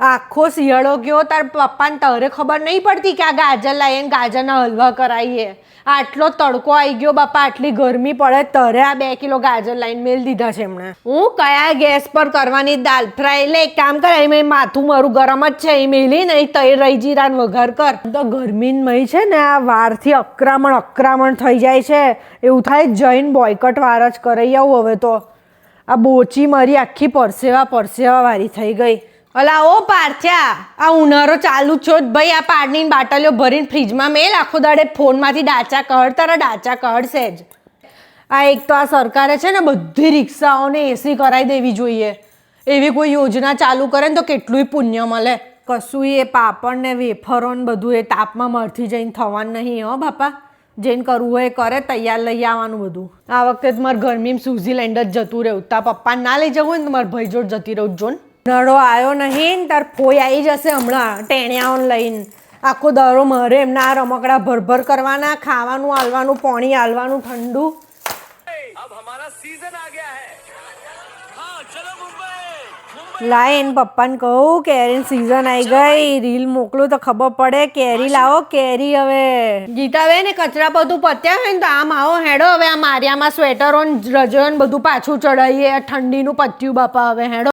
આખો શિયાળો ગયો તાર પપ્પાને તારે ખબર નહીં પડતી કે આ ગાજર લાવીએ ગાજરના હલવા કરાવીએ. આટલો તડકો આવી ગયો બાપા, આટલી ગરમી પડે તારે આ 2 કિલો ગાજર લાવીને મેલ દીધા છે એમણે. હું કયા ગેસ પર કરવાની દાલ ફ્રાય? એટલે એક કામ કર, એમ માથું મારું ગરમ જ છે, એ મેલી નહીં તઈ રહી જીરાનો વઘાર કર. તો ગરમીમાં છે ને આ વારથી અકરામણ થઈ જાય છે. એવું થાય જઈને બોયકટ વાર જ કરાઈ આવું હવે તો. આ બોચી મારી આખી પરસેવા વાળી થઈ ગઈ. અલા ઓ પાર્થ્યા, આ ઉનાળો ચાલુ છો જ ભાઈ, આ પાણીની બાટલીઓ ભરીને ફ્રીજમાં મેલ. આખો દાડે ફોનમાંથી ડાચા કહડ, તારા ડાચા કહડશે જ. આ એક તો આ સરકારે છે ને બધી રિક્ષાઓને એસી કરાવી દેવી જોઈએ. એવી કોઈ યોજના ચાલુ કરે ને તો કેટલું પુણ્ય મળે. કશું એ પાપડ ને વેફરો ને બધું એ તાપમાં મરથી જઈને થવાનું નહીં હો બાપા. જેને કરવું હોય એ કરે, તૈયાર લઈ આવવાનું બધું. આ વખતે મારે ગરમીમાં સ્વિટ્ઝરલેન્ડ જ જતું રહ્યું. તાર પપ્પાને ના લઈ જવું હોય ને તો મારા ભાઈ જોડ જતી રહું જોન. ઉનાળો આવ્યો નહીં ને તાર ફોઈ આવી જશે હમણાં ટેણિયાઓને લઈને. આખો દારો મારે એમના આ રમકડા ભરભર કરવાના, ખાવાનું આલવાનું, પાણી આલવાનું ઠંડુ. લાય એને પપ્પાને કહું કેરીની સિઝન આવી ગઈ, રીલ મોકલું તો ખબર પડે. કેરી લાવો કેરી. હવે ગીતાબેન ને કચરા બધું પત્યા હોય ને તો આમ આવો હેડો. હવે આ મારિયામાં સ્વેટરો રજો બધું પાછું ચડાવીએ. ઠંડીનું પત્યું બાપા હવે હેડો.